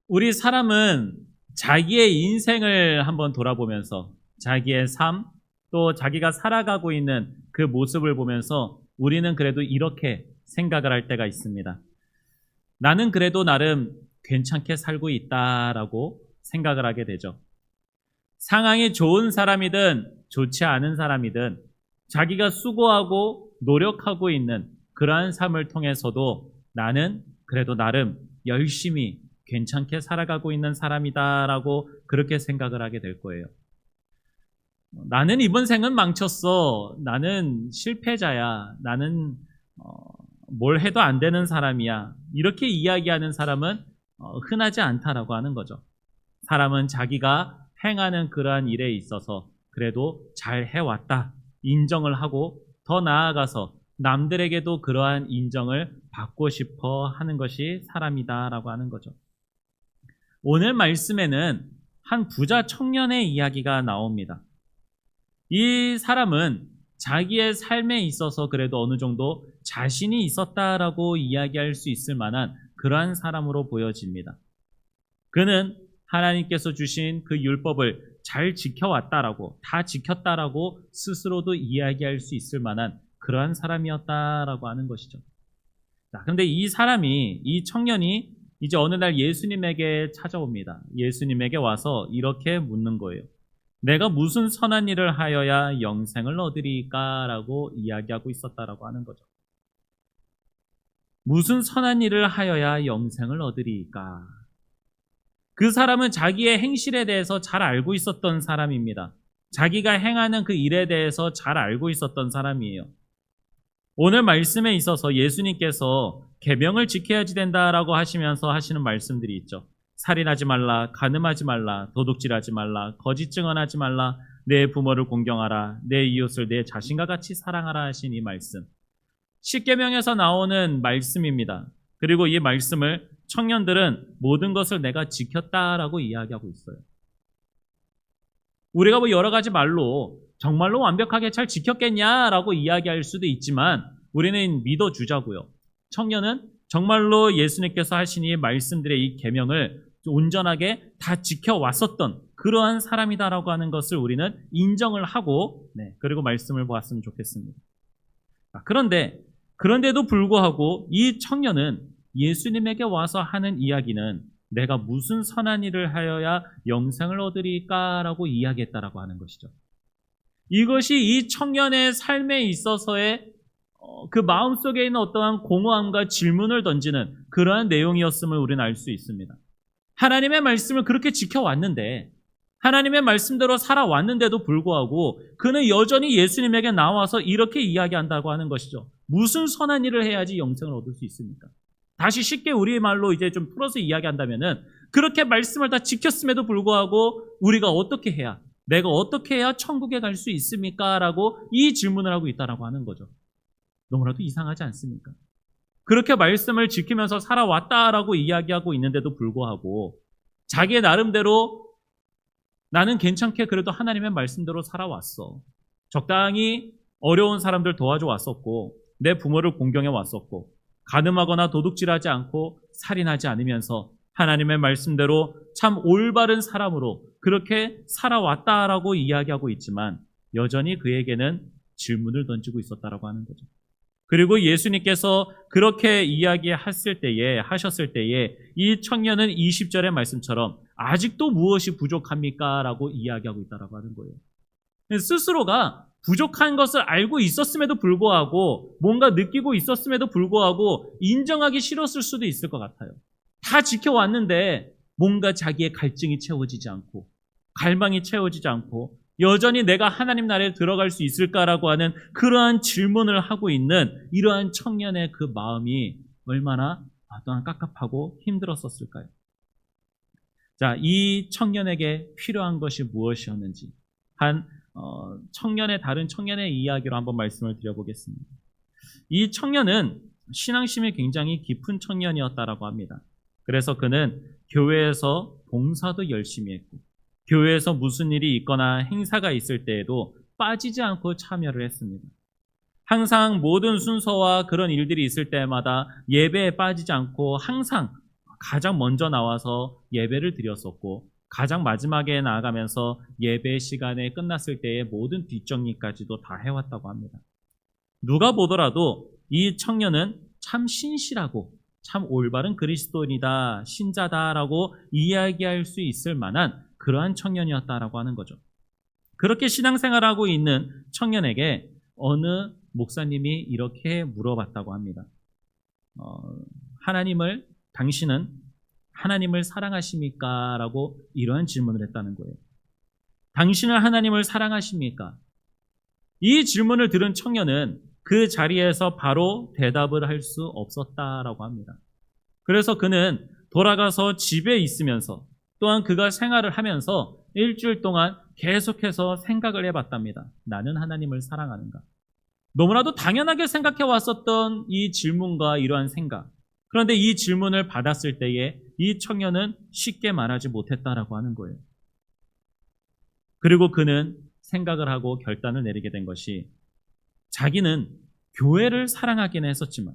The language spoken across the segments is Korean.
우리 사람은 자기의 인생을 한번 돌아보면서 자기의 삶, 또 자기가 살아가고 있는 그 모습을 보면서 우리는 그래도 이렇게 생각을 할 때가 있습니다. 나는 그래도 나름 괜찮게 살고 있다라고 생각을 하게 되죠. 상황이 좋은 사람이든 좋지 않은 사람이든 자기가 수고하고 노력하고 있는 그러한 삶을 통해서도 나는 그래도 나름 열심히 괜찮게 살아가고 있는 사람이다라고 그렇게 생각을 하게 될 거예요. 나는 이번 생은 망쳤어. 나는 실패자야. 나는 뭘 해도 안 되는 사람이야. 이렇게 이야기하는 사람은 흔하지 않다라고 하는 거죠. 사람은 자기가 행하는 그러한 일에 있어서 그래도 잘 해왔다 인정을 하고 더 나아가서 남들에게도 그러한 인정을 받고 싶어 하는 것이 사람이다라고 하는 거죠. 오늘 말씀에는 한 부자 청년의 이야기가 나옵니다. 이 사람은 자기의 삶에 있어서 그래도 어느 정도 자신이 있었다라고 이야기할 수 있을 만한 그러한 사람으로 보여집니다. 그는 하나님께서 주신 그 율법을 잘 지켜왔다라고, 다 지켰다라고 스스로도 이야기할 수 있을 만한 그러한 사람이었다라고 하는 것이죠. 자, 그런데 이 청년이 이제 어느 날 예수님에게 찾아옵니다. 예수님에게 와서 이렇게 묻는 거예요. 내가 무슨 선한 일을 하여야 영생을 얻으리까? 라고 이야기하고 있었다라고 하는 거죠. 무슨 선한 일을 하여야 영생을 얻으리까? 그 사람은 자기의 행실에 대해서 잘 알고 있었던 사람입니다. 자기가 행하는 그 일에 대해서 잘 알고 있었던 사람이에요. 오늘 말씀에 있어서 예수님께서 계명을 지켜야지 된다라고 하시면서 하시는 말씀들이 있죠. 살인하지 말라, 간음하지 말라, 도둑질하지 말라, 거짓 증언하지 말라, 내 부모를 공경하라, 내 이웃을 내 자신과 같이 사랑하라 하신 이 말씀. 십계명에서 나오는 말씀입니다. 그리고 이 말씀을 청년들은 모든 것을 내가 지켰다라고 이야기하고 있어요. 우리가 뭐 여러 가지 말로 정말로 완벽하게 잘 지켰겠냐라고 이야기할 수도 있지만 우리는 믿어주자고요. 청년은 정말로 예수님께서 하신 이 말씀들의 이 계명을 온전하게 다 지켜왔었던 그러한 사람이다라고 하는 것을 우리는 인정을 하고 그리고 말씀을 보았으면 좋겠습니다. 그런데도 불구하고 이 청년은 예수님에게 와서 하는 이야기는 내가 무슨 선한 일을 하여야 영생을 얻으리까라고 이야기했다라고 하는 것이죠. 이것이 이 청년의 삶에 있어서의 그 마음속에 있는 어떠한 공허함과 질문을 던지는 그러한 내용이었음을 우리는 알 수 있습니다. 하나님의 말씀을 그렇게 지켜왔는데 하나님의 말씀대로 살아왔는데도 불구하고 그는 여전히 예수님에게 나와서 이렇게 이야기한다고 하는 것이죠. 무슨 선한 일을 해야지 영생을 얻을 수 있습니까? 다시 쉽게 우리의 말로 이제 좀 풀어서 이야기한다면은 그렇게 말씀을 다 지켰음에도 불구하고 우리가 어떻게 해야, 내가 어떻게 해야 천국에 갈 수 있습니까? 라고 이 질문을 하고 있다라고 하는 거죠. 너무나도 이상하지 않습니까? 그렇게 말씀을 지키면서 살아왔다라고 이야기하고 있는데도 불구하고 자기의 나름대로 나는 괜찮게 그래도 하나님의 말씀대로 살아왔어. 적당히 어려운 사람들 도와줘 왔었고 내 부모를 공경해 왔었고 간음하거나 도둑질하지 않고 살인하지 않으면서 하나님의 말씀대로 참 올바른 사람으로 그렇게 살아왔다라고 이야기하고 있지만 여전히 그에게는 질문을 던지고 있었다라고 하는 거죠. 그리고 예수님께서 그렇게 하셨을 때에 이 청년은 20절의 말씀처럼 아직도 무엇이 부족합니까? 라고 이야기하고 있다라고 하는 거예요. 스스로가 부족한 것을 알고 있었음에도 불구하고 뭔가 느끼고 있었음에도 불구하고 인정하기 싫었을 수도 있을 것 같아요. 다 지켜왔는데 뭔가 자기의 갈증이 채워지지 않고 갈망이 채워지지 않고 여전히 내가 하나님 나라에 들어갈 수 있을까라고 하는 그러한 질문을 하고 있는 이러한 청년의 그 마음이 얼마나 또한 깝깝하고 힘들었었을까요? 자, 이 청년에게 필요한 것이 무엇이었는지 다른 청년의 이야기로 한번 말씀을 드려보겠습니다. 이 청년은 신앙심이 굉장히 깊은 청년이었다라고 합니다. 그래서 그는 교회에서 봉사도 열심히 했고 교회에서 무슨 일이 있거나 행사가 있을 때에도 빠지지 않고 참여를 했습니다. 항상 모든 순서와 그런 일들이 있을 때마다 예배에 빠지지 않고 항상 가장 먼저 나와서 예배를 드렸었고 가장 마지막에 나아가면서 예배 시간에 끝났을 때의 모든 뒷정리까지도 다 해왔다고 합니다. 누가 보더라도 이 청년은 참 신실하고 참 올바른 그리스도인이다, 신자다라고 이야기할 수 있을 만한 그러한 청년이었다라고 하는 거죠. 그렇게 신앙생활하고 있는 청년에게 어느 목사님이 이렇게 물어봤다고 합니다. 당신은 하나님을 사랑하십니까? 라고 이러한 질문을 했다는 거예요. 당신은 하나님을 사랑하십니까? 이 질문을 들은 청년은 그 자리에서 바로 대답을 할 수 없었다라고 합니다. 그래서 그는 돌아가서 집에 있으면서 또한 그가 생활을 하면서 일주일 동안 계속해서 생각을 해봤답니다. 나는 하나님을 사랑하는가? 너무나도 당연하게 생각해 왔었던 이 질문과 이러한 생각. 그런데 이 질문을 받았을 때에 이 청년은 쉽게 말하지 못했다라고 하는 거예요. 그리고 그는 생각을 하고 결단을 내리게 된 것이 자기는 교회를 사랑하기는 했었지만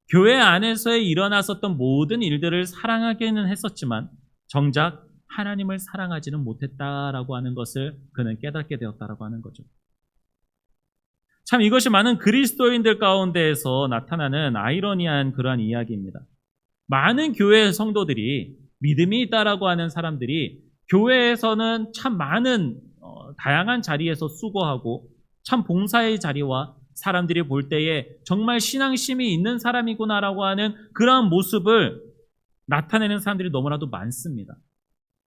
교회 안에서 일어났었던 모든 일들을 사랑하기는 했었지만 정작 하나님을 사랑하지는 못했다라고 하는 것을 그는 깨닫게 되었다라고 하는 거죠. 참 이것이 많은 그리스도인들 가운데에서 나타나는 아이러니한 그러한 이야기입니다. 많은 교회 성도들이 믿음이 있다라고 하는 사람들이 교회에서는 참 많은 다양한 자리에서 수고하고 참 봉사의 자리와 사람들이 볼 때에 정말 신앙심이 있는 사람이구나라고 하는 그러한 모습을 나타내는 사람들이 너무나도 많습니다.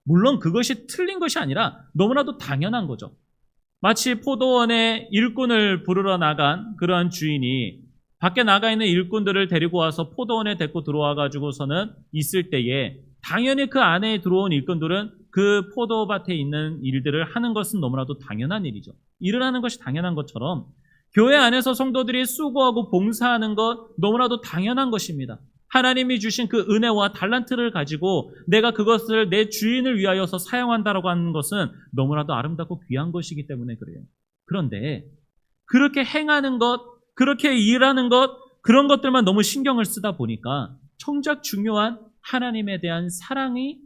물론 그것이 틀린 것이 아니라 너무나도 당연한 거죠. 마치 포도원에 일꾼을 부르러 나간 그러한 주인이 밖에 나가 있는 일꾼들을 데리고 와서 포도원에 데리고 들어와 가지고서는 있을 때에 당연히 그 안에 들어온 일꾼들은 그 포도밭에 있는 일들을 하는 것은 너무나도 당연한 일이죠. 일을 하는 것이 당연한 것처럼 교회 안에서 성도들이 수고하고 봉사하는 것 너무나도 당연한 것입니다. 하나님이 주신 그 은혜와 달란트를 가지고 내가 그것을 내 주인을 위하여서 사용한다라고 하는 것은 너무나도 아름답고 귀한 것이기 때문에 그래요. 그런데 그렇게 행하는 것, 그렇게 일하는 것, 그런 것들만 너무 신경을 쓰다 보니까 정작 중요한 하나님에 대한 사랑이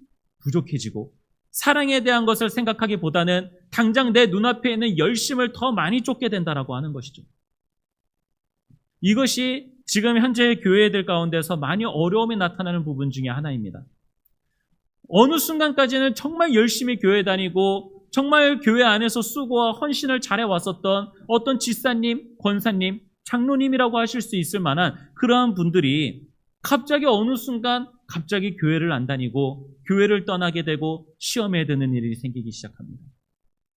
부족해지고 사랑에 대한 것을 생각하기보다는 당장 내 눈앞에 있는 열심을 더 많이 쫓게 된다라고 하는 것이죠. 이것이 지금 현재 교회들 가운데서 많이 어려움이 나타나는 부분 중에 하나입니다. 어느 순간까지는 정말 열심히 교회 다니고 정말 교회 안에서 수고와 헌신을 잘해왔었던 어떤 지사님, 권사님, 장로님이라고 하실 수 있을 만한 그러한 분들이 갑자기 어느 순간 갑자기 교회를 안 다니고 교회를 떠나게 되고 시험에 드는 일이 생기기 시작합니다.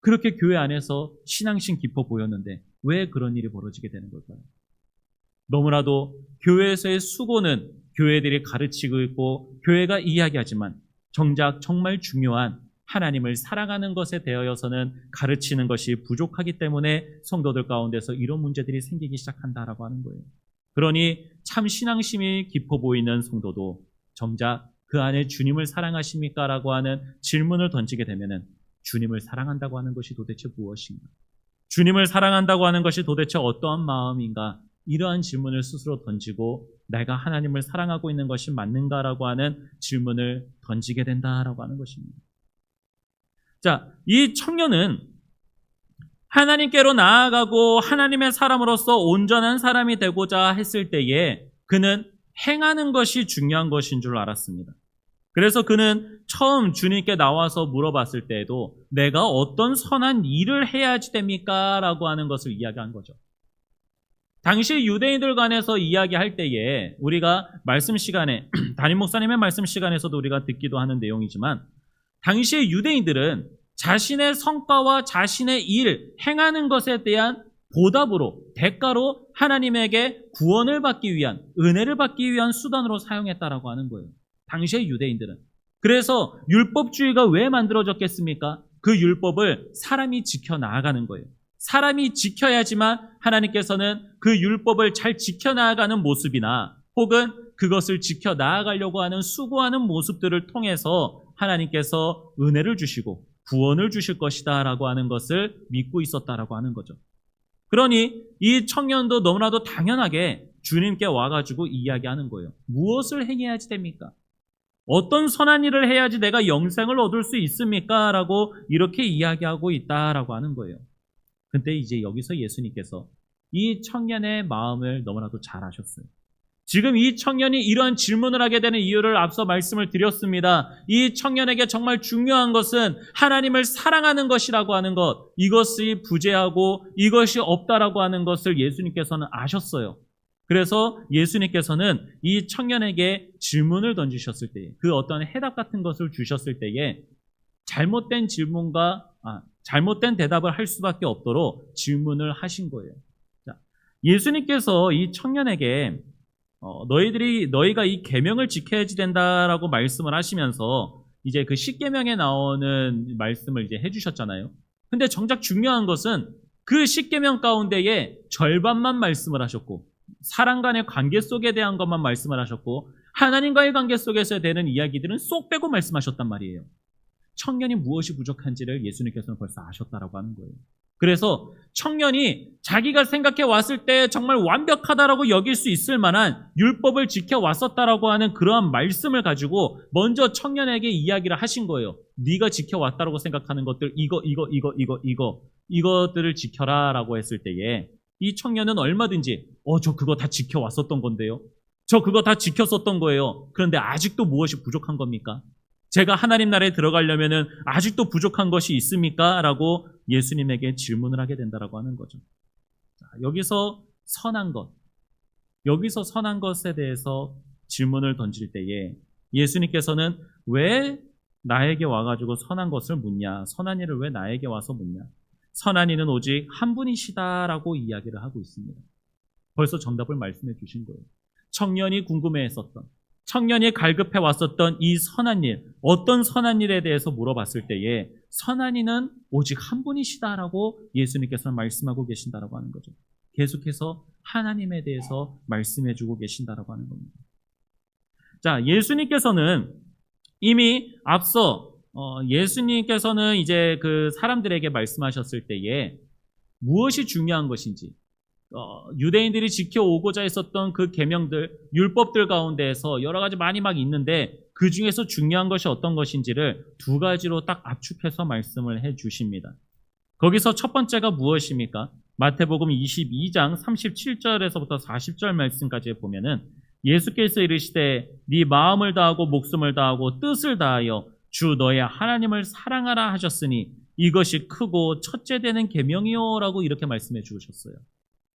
그렇게 교회 안에서 신앙심 깊어 보였는데 왜 그런 일이 벌어지게 되는 걸까요? 너무나도 교회에서의 수고는 교회들이 가르치고 있고 교회가 이야기하지만 정작 정말 중요한 하나님을 사랑하는 것에 대하여서는 가르치는 것이 부족하기 때문에 성도들 가운데서 이런 문제들이 생기기 시작한다라고 하는 거예요. 그러니 참 신앙심이 깊어 보이는 성도도 정작 그 안에 주님을 사랑하십니까? 라고 하는 질문을 던지게 되면은 주님을 사랑한다고 하는 것이 도대체 무엇인가? 주님을 사랑한다고 하는 것이 도대체 어떠한 마음인가? 이러한 질문을 스스로 던지고 내가 하나님을 사랑하고 있는 것이 맞는가라고 하는 질문을 던지게 된다라고 하는 것입니다. 자, 이 청년은 하나님께로 나아가고 하나님의 사람으로서 온전한 사람이 되고자 했을 때에 그는 행하는 것이 중요한 것인 줄 알았습니다. 그래서 그는 처음 주님께 나와서 물어봤을 때에도 내가 어떤 선한 일을 해야지 됩니까? 라고 하는 것을 이야기한 거죠. 당시 유대인들 간에서 이야기할 때에 우리가 말씀 시간에 담임 목사님의 말씀 시간에서도 우리가 듣기도 하는 내용이지만 당시의 유대인들은 자신의 성과와 자신의 일, 행하는 것에 대한 보답으로, 대가로 하나님에게 구원을 받기 위한, 은혜를 받기 위한 수단으로 사용했다라고 하는 거예요. 당시의 유대인들은. 그래서 율법주의가 왜 만들어졌겠습니까? 그 율법을 사람이 지켜나가는 거예요. 사람이 지켜야지만 하나님께서는 그 율법을 잘 지켜나가는 모습이나 혹은 그것을 지켜나가려고 하는 수고하는 모습들을 통해서 하나님께서 은혜를 주시고 구원을 주실 것이다 라고 하는 것을 믿고 있었다라고 하는 거죠. 그러니 이 청년도 너무나도 당연하게 주님께 와가지고 이야기하는 거예요. 무엇을 행해야지 됩니까? 어떤 선한 일을 해야지 내가 영생을 얻을 수 있습니까? 라고 이렇게 이야기하고 있다라고 하는 거예요. 근데 이제 여기서 예수님께서 이 청년의 마음을 너무나도 잘 아셨어요. 지금 이 청년이 이러한 질문을 하게 되는 이유를 앞서 말씀을 드렸습니다. 이 청년에게 정말 중요한 것은 하나님을 사랑하는 것이라고 하는 것, 이것이 부재하고 이것이 없다라고 하는 것을 예수님께서는 아셨어요. 그래서 예수님께서는 이 청년에게 질문을 던지셨을 때에, 그 어떤 해답 같은 것을 주셨을 때에 잘못된 대답을 할 수밖에 없도록 질문을 하신 거예요. 자, 예수님께서 이 청년에게 너희가 이 계명을 지켜야지 된다라고 말씀을 하시면서 이제 그 십계명에 나오는 말씀을 이제 해주셨잖아요. 근데 정작 중요한 것은 그 십계명 가운데에 절반만 말씀을 하셨고, 사람 간의 관계 속에 대한 것만 말씀을 하셨고, 하나님과의 관계 속에서 되는 이야기들은 쏙 빼고 말씀하셨단 말이에요. 청년이 무엇이 부족한지를 예수님께서는 벌써 아셨다라고 하는 거예요. 그래서 청년이 자기가 생각해 왔을 때 정말 완벽하다라고 여길 수 있을 만한 율법을 지켜왔었다라고 하는 그러한 말씀을 가지고 먼저 청년에게 이야기를 하신 거예요. 네가 지켜왔다라고 생각하는 것들 이것들을 지켜라라고 했을 때에 이 청년은 얼마든지 저 그거 다 지켜왔었던 건데요. 저 그거 다 지켰었던 거예요. 그런데 아직도 무엇이 부족한 겁니까? 제가 하나님 나라에 들어가려면은 아직도 부족한 것이 있습니까? 라고 예수님에게 질문을 하게 된다라고 하는 거죠. 자, 여기서 선한 것에 대해서 질문을 던질 때에 예수님께서는 왜 나에게 와가지고 선한 것을 묻냐? 선한 일을 왜 나에게 와서 묻냐? 선한 이는 오직 한 분이시다라고 이야기를 하고 있습니다. 벌써 정답을 말씀해 주신 거예요. 청년이 궁금해했었던, 청년이 갈급해 왔었던 이 선한 일, 어떤 선한 일에 대해서 물어봤을 때에 선한 이는 오직 한 분이시다라고 예수님께서 말씀하고 계신다라고 하는 거죠. 계속해서 하나님에 대해서 말씀해주고 계신다라고 하는 겁니다. 자, 예수님께서는 이미 앞서 예수님께서는 이제 그 사람들에게 말씀하셨을 때에 무엇이 중요한 것인지, 유대인들이 지켜오고자 했었던 그 계명들, 율법들 가운데에서 여러 가지 많이 막 있는데 그 중에서 중요한 것이 어떤 것인지를 두 가지로 딱 압축해서 말씀을 해 주십니다. 거기서 첫 번째가 무엇입니까? 마태복음 22장 37절에서부터 40절 말씀까지 보면은 예수께서 이르시되 네 마음을 다하고 목숨을 다하고 뜻을 다하여 주 너의 하나님을 사랑하라 하셨으니 이것이 크고 첫째 되는 계명이요 라고 이렇게 말씀해 주셨어요.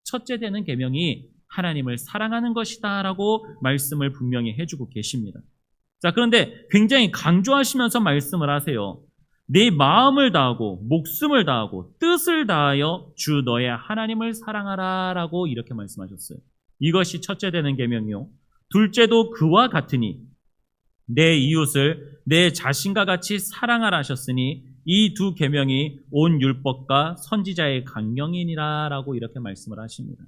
첫째 되는 계명이 하나님을 사랑하는 것이다 라고 말씀을 분명히 해주고 계십니다. 자, 그런데 굉장히 강조하시면서 말씀을 하세요. 네 마음을 다하고 목숨을 다하고 뜻을 다하여 주 너의 하나님을 사랑하라 라고 이렇게 말씀하셨어요. 이것이 첫째 되는 계명이요 둘째도 그와 같으니 내 이웃을 내 자신과 같이 사랑하라 하셨으니 이 두 계명이 온 율법과 선지자의 강령이니라 라고 이렇게 말씀을 하십니다.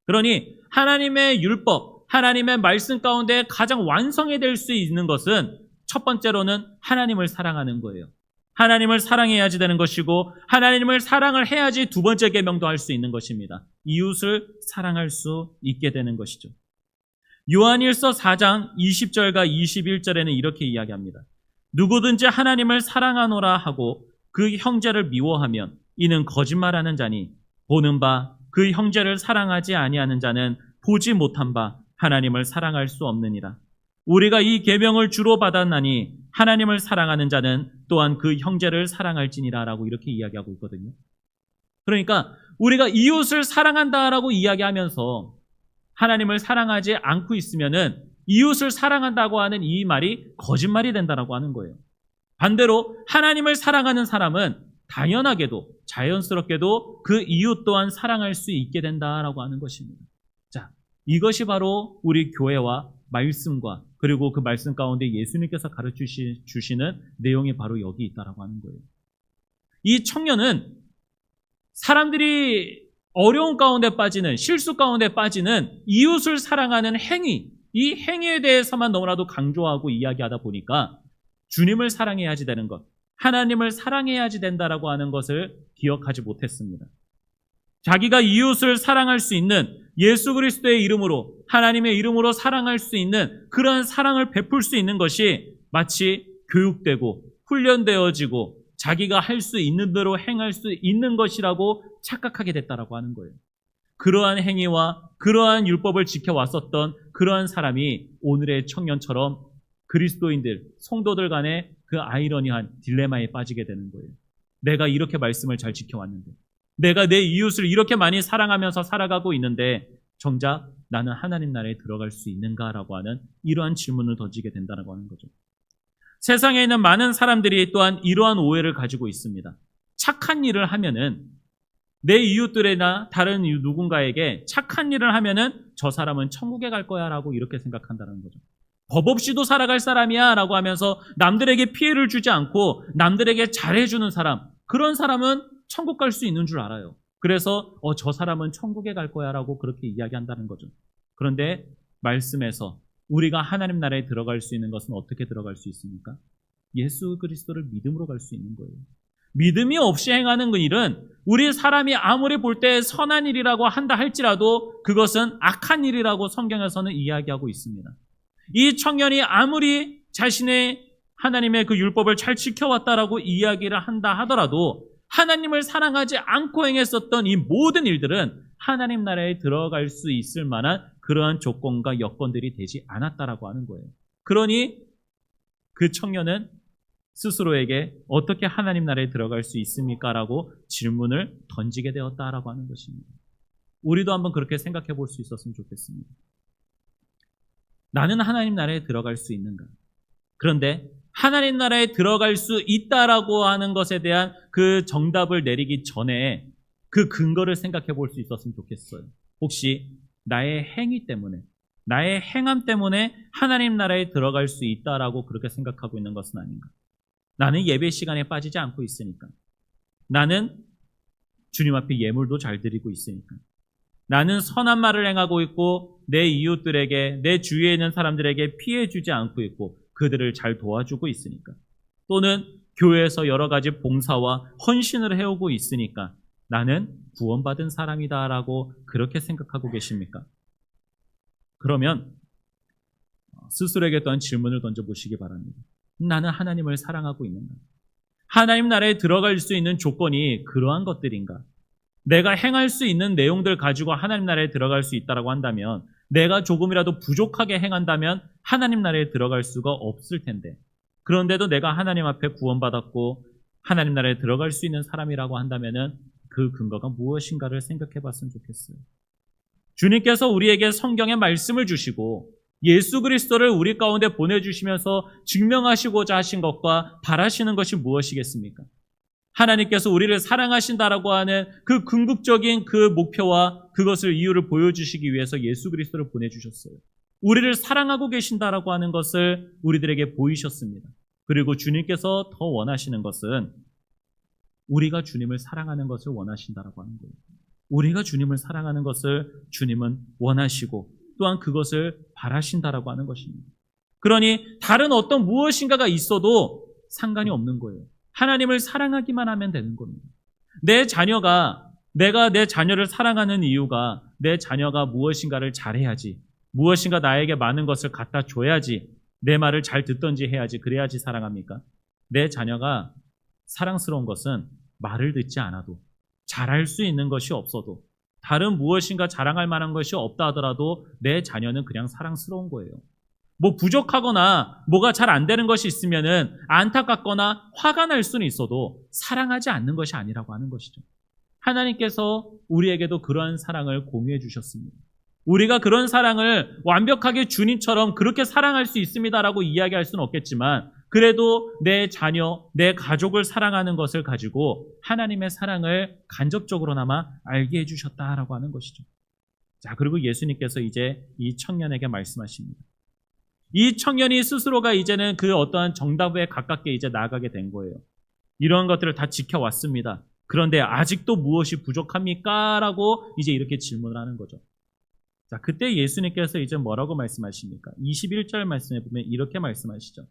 그러니 하나님의 율법, 하나님의 말씀 가운데 가장 완성이 될 수 있는 것은 첫 번째로는 하나님을 사랑하는 거예요. 하나님을 사랑해야지 되는 것이고 하나님을 사랑을 해야지 두 번째 계명도 할 수 있는 것입니다. 이웃을 사랑할 수 있게 되는 것이죠. 요한일서 4장 20절과 21절에는 이렇게 이야기합니다. 누구든지 하나님을 사랑하노라 하고 그 형제를 미워하면 이는 거짓말하는 자니 보는 바 그 형제를 사랑하지 아니하는 자는 보지 못한 바 하나님을 사랑할 수 없느니라. 우리가 이 계명을 주로 받았나니 하나님을 사랑하는 자는 또한 그 형제를 사랑할지니라 라고 이렇게 이야기하고 있거든요. 그러니까 우리가 이웃을 사랑한다라고 이야기하면서 하나님을 사랑하지 않고 있으면은 이웃을 사랑한다고 하는 이 말이 거짓말이 된다라고 하는 거예요. 반대로 하나님을 사랑하는 사람은 당연하게도 자연스럽게도 그 이웃 또한 사랑할 수 있게 된다라고 하는 것입니다. 자, 이것이 바로 우리 교회와 말씀과 그리고 그 말씀 가운데 예수님께서 가르치시는 내용이 바로 여기 있다라고 하는 거예요. 이 청년은 사람들이 어려운 가운데 빠지는, 실수 가운데 빠지는 이웃을 사랑하는 행위, 이 행위에 대해서만 너무나도 강조하고 이야기하다 보니까 주님을 사랑해야지 되는 것, 하나님을 사랑해야지 된다라고 하는 것을 기억하지 못했습니다. 자기가 이웃을 사랑할 수 있는 예수 그리스도의 이름으로, 하나님의 이름으로 사랑할 수 있는 그러한 사랑을 베풀 수 있는 것이 마치 교육되고 훈련되어지고 자기가 할 수 있는 대로 행할 수 있는 것이라고 착각하게 됐다라고 하는 거예요. 그러한 행위와 그러한 율법을 지켜왔었던 그러한 사람이 오늘의 청년처럼 그리스도인들, 성도들 간의 그 아이러니한 딜레마에 빠지게 되는 거예요. 내가 이렇게 말씀을 잘 지켜왔는데, 내가 내 이웃을 이렇게 많이 사랑하면서 살아가고 있는데 정작 나는 하나님 나라에 들어갈 수 있는가라고 하는 이러한 질문을 던지게 된다고 하는 거죠. 세상에 있는 많은 사람들이 또한 이러한 오해를 가지고 있습니다. 착한 일을 하면은 내 이웃들이나 다른 누군가에게 착한 일을 하면은 저 사람은 천국에 갈 거야 라고 이렇게 생각한다는 거죠. 법 없이도 살아갈 사람이야 라고 하면서 남들에게 피해를 주지 않고 남들에게 잘해주는 사람, 그런 사람은 천국 갈 수 있는 줄 알아요. 그래서 저 사람은 천국에 갈 거야 라고 그렇게 이야기한다는 거죠. 그런데 말씀에서 우리가 하나님 나라에 들어갈 수 있는 것은 어떻게 들어갈 수 있습니까? 예수 그리스도를 믿음으로 갈 수 있는 거예요. 믿음이 없이 행하는 그 일은 우리 사람이 아무리 볼 때 선한 일이라고 한다 할지라도 그것은 악한 일이라고 성경에서는 이야기하고 있습니다. 이 청년이 아무리 자신의 하나님의 그 율법을 잘 지켜왔다라고 이야기를 한다 하더라도 하나님을 사랑하지 않고 행했었던 이 모든 일들은 하나님 나라에 들어갈 수 있을 만한 그러한 조건과 여건들이 되지 않았다라고 하는 거예요. 그러니 그 청년은 스스로에게 어떻게 하나님 나라에 들어갈 수 있습니까? 라고 질문을 던지게 되었다라고 하는 것입니다. 우리도 한번 그렇게 생각해 볼 수 있었으면 좋겠습니다. 나는 하나님 나라에 들어갈 수 있는가? 그런데 하나님 나라에 들어갈 수 있다라고 하는 것에 대한 그 정답을 내리기 전에 그 근거를 생각해 볼 수 있었으면 좋겠어요. 혹시 나의 행위 때문에, 나의 행함 때문에 하나님 나라에 들어갈 수 있다라고 그렇게 생각하고 있는 것은 아닌가? 나는 예배 시간에 빠지지 않고 있으니까. 나는 주님 앞에 예물도 잘 드리고 있으니까. 나는 선한 말을 행하고 있고 내 이웃들에게, 내 주위에 있는 사람들에게 피해 주지 않고 있고 그들을 잘 도와주고 있으니까. 또는 교회에서 여러 가지 봉사와 헌신을 해오고 있으니까 나는 구원받은 사람이다라고 그렇게 생각하고 계십니까? 그러면 스스로에게 또한 질문을 던져보시기 바랍니다. 나는 하나님을 사랑하고 있는가? 하나님 나라에 들어갈 수 있는 조건이 그러한 것들인가? 내가 행할 수 있는 내용들 가지고 하나님 나라에 들어갈 수 있다고 한다면, 내가 조금이라도 부족하게 행한다면 하나님 나라에 들어갈 수가 없을 텐데, 그런데도 내가 하나님 앞에 구원받았고 하나님 나라에 들어갈 수 있는 사람이라고 한다면 그 근거가 무엇인가를 생각해 봤으면 좋겠어요. 주님께서 우리에게 성경의 말씀을 주시고 예수 그리스도를 우리 가운데 보내주시면서 증명하시고자 하신 것과 바라시는 것이 무엇이겠습니까? 하나님께서 우리를 사랑하신다라고 하는 그 궁극적인 그 목표와 그것을 이유를 보여주시기 위해서 예수 그리스도를 보내주셨어요. 우리를 사랑하고 계신다라고 하는 것을 우리들에게 보이셨습니다. 그리고 주님께서 더 원하시는 것은 우리가 주님을 사랑하는 것을 원하신다라고 하는 거예요. 우리가 주님을 사랑하는 것을 주님은 원하시고 또한 그것을 바라신다라고 하는 것입니다. 그러니 다른 어떤 무엇인가가 있어도 상관이 없는 거예요. 하나님을 사랑하기만 하면 되는 겁니다. 내가 내 자녀를 사랑하는 이유가 내 자녀가 무엇인가를 잘해야지, 무엇인가 나에게 많은 것을 갖다 줘야지, 내 말을 잘 듣던지 해야지, 그래야지 사랑합니까? 내 자녀가 사랑스러운 것은 말을 듣지 않아도, 잘할 수 있는 것이 없어도, 다른 무엇인가 자랑할 만한 것이 없다 하더라도 내 자녀는 그냥 사랑스러운 거예요. 뭐 부족하거나 뭐가 잘 안 되는 것이 있으면은 안타깝거나 화가 날 수는 있어도 사랑하지 않는 것이 아니라고 하는 것이죠. 하나님께서 우리에게도 그러한 사랑을 공유해 주셨습니다. 우리가 그런 사랑을 완벽하게 주님처럼 그렇게 사랑할 수 있습니다라고 이야기할 수는 없겠지만, 그래도 내 자녀, 내 가족을 사랑하는 것을 가지고 하나님의 사랑을 간접적으로나마 알게 해주셨다라고 하는 것이죠. 자, 그리고 예수님께서 이제 이 청년에게 말씀하십니다. 이 청년이 스스로가 이제는 그 어떠한 정답에 가깝게 이제 나아가게 된 거예요. 이런 것들을 다 지켜왔습니다. 그런데 아직도 무엇이 부족합니까? 라고 이제 이렇게 질문을 하는 거죠. 자, 그때 예수님께서 이제 뭐라고 말씀하십니까? 21절 말씀에 보면 이렇게 말씀하시죠.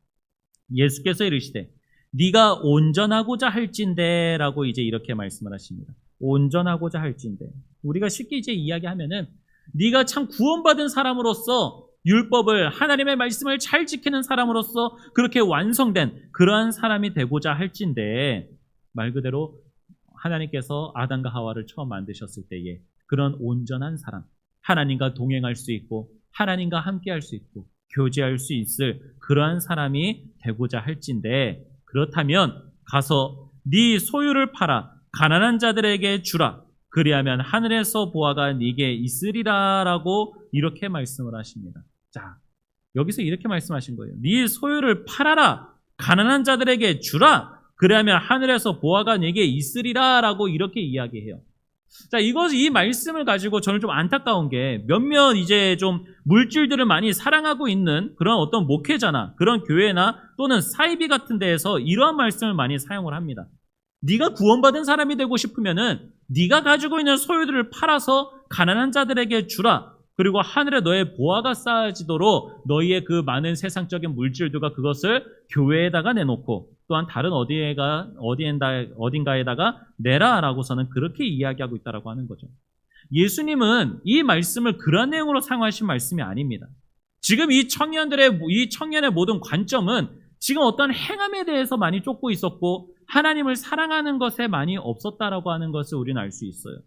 예수께서 이르시되 네가 온전하고자 할진대 라고 이제 이렇게 말씀을 하십니다. 온전하고자 할진대. 우리가 쉽게 이제 이야기하면은 네가 참 구원받은 사람으로서 율법을, 하나님의 말씀을 잘 지키는 사람으로서 그렇게 완성된 그러한 사람이 되고자 할진데, 말 그대로 하나님께서 아담과 하와를 처음 만드셨을 때에 그런 온전한 사람, 하나님과 동행할 수 있고 하나님과 함께할 수 있고 교제할 수 있을 그러한 사람이 되고자 할진데, 그렇다면 가서 네 소유를 팔아 가난한 자들에게 주라. 그리하면 하늘에서 보화가 네게 있으리라 라고 이렇게 말씀을 하십니다. 자, 여기서 이렇게 말씀하신 거예요. 네 소유를 팔아라. 가난한 자들에게 주라. 그리하면 하늘에서 보화가 네게 있으리라 라고 이렇게 이야기해요. 자, 이 말씀을 가지고 저는 좀 안타까운 게, 몇몇 이제 좀 물질들을 많이 사랑하고 있는 그런 어떤 목회자나 그런 교회나 또는 사이비 같은 데에서 이러한 말씀을 많이 사용을 합니다. 네가 구원받은 사람이 되고 싶으면은 네가 가지고 있는 소유들을 팔아서 가난한 자들에게 주라. 그리고 하늘에 너의 보화가 쌓아지도록 너희의 그 많은 세상적인 물질들과 그것을 교회에다가 내놓고 또한 다른 어딘가에다가 내라라고서는 그렇게 이야기하고 있다라고 하는 거죠. 예수님은 이 말씀을 그런 내용으로 사용하신 말씀이 아닙니다. 지금 이 청년의 모든 관점은 지금 어떤 행함에 대해서 많이 쫓고 있었고 하나님을 사랑하는 것에 많이 없었다라고 하는 것을 우리는 알 수 있어요.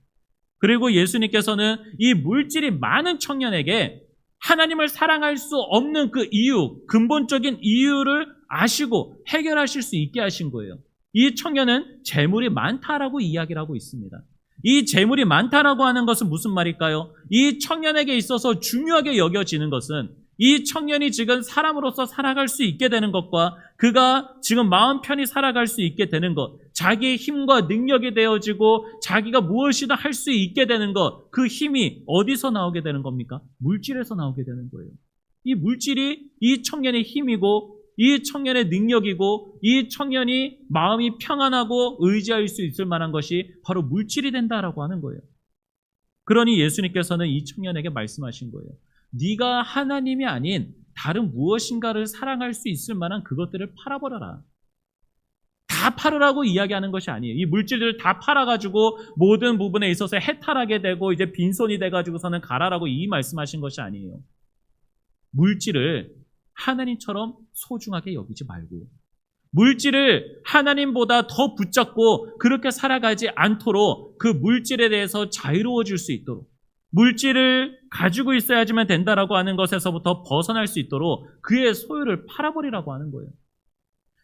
그리고 예수님께서는 이 물질이 많은 청년에게 하나님을 사랑할 수 없는 그 이유, 근본적인 이유를 아시고 해결하실 수 있게 하신 거예요. 이 청년은 재물이 많다라고 이야기를 하고 있습니다. 이 재물이 많다라고 하는 것은 무슨 말일까요? 이 청년에게 있어서 중요하게 여겨지는 것은 이 청년이 지금 사람으로서 살아갈 수 있게 되는 것과 그가 지금 마음 편히 살아갈 수 있게 되는 것, 자기의 힘과 능력이 되어지고 자기가 무엇이든 할 수 있게 되는 것, 그 힘이 어디서 나오게 되는 겁니까? 물질에서 나오게 되는 거예요. 이 물질이 이 청년의 힘이고 이 청년의 능력이고 이 청년이 마음이 평안하고 의지할 수 있을 만한 것이 바로 물질이 된다라고 하는 거예요. 그러니 예수님께서는 이 청년에게 말씀하신 거예요. 네가 하나님이 아닌 다른 무엇인가를 사랑할 수 있을 만한 그것들을 팔아버려라. 다 팔으라고 이야기하는 것이 아니에요. 이 물질들을 다 팔아가지고 모든 부분에 있어서 해탈하게 되고 이제 빈손이 돼가지고서는 가라라고 이 말씀하신 것이 아니에요. 물질을 하나님처럼 소중하게 여기지 말고 물질을 하나님보다 더 붙잡고 그렇게 살아가지 않도록 그 물질에 대해서 자유로워질 수 있도록 물질을 가지고 있어야지만 된다라고 하는 것에서부터 벗어날 수 있도록 그의 소유를 팔아버리라고 하는 거예요.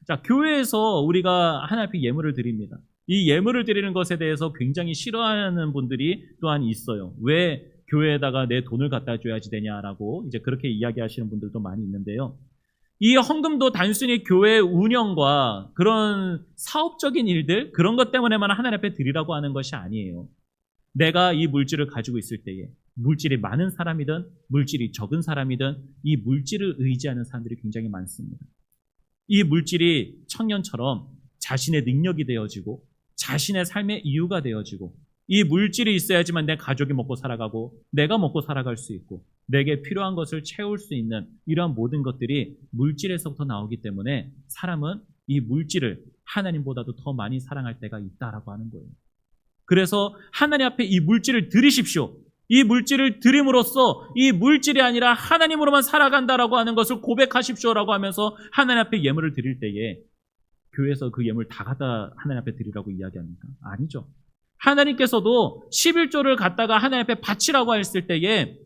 자, 교회에서 우리가 하나님 앞에 예물을 드립니다. 이 예물을 드리는 것에 대해서 굉장히 싫어하는 분들이 또한 있어요. 왜 교회에다가 내 돈을 갖다 줘야지 되냐라고 이제 그렇게 이야기하시는 분들도 많이 있는데요. 이 헌금도 단순히 교회 운영과 그런 사업적인 일들, 그런 것 때문에만 하나님 앞에 드리라고 하는 것이 아니에요. 내가 이 물질을 가지고 있을 때에 물질이 많은 사람이든 물질이 적은 사람이든 이 물질을 의지하는 사람들이 굉장히 많습니다. 이 물질이 청년처럼 자신의 능력이 되어지고 자신의 삶의 이유가 되어지고 이 물질이 있어야지만 내 가족이 먹고 살아가고 내가 먹고 살아갈 수 있고 내게 필요한 것을 채울 수 있는 이러한 모든 것들이 물질에서부터 나오기 때문에 사람은 이 물질을 하나님보다도 더 많이 사랑할 때가 있다라고 하는 거예요. 그래서 하나님 앞에 이 물질을 드리십시오. 이 물질을 드림으로써 이 물질이 아니라 하나님으로만 살아간다라고 하는 것을 고백하십시오라고 하면서 하나님 앞에 예물을 드릴 때에 교회에서 그 예물 다 갖다 하나님 앞에 드리라고 이야기합니까? 아니죠. 하나님께서도 11조를 갖다가 하나님 앞에 바치라고 했을 때에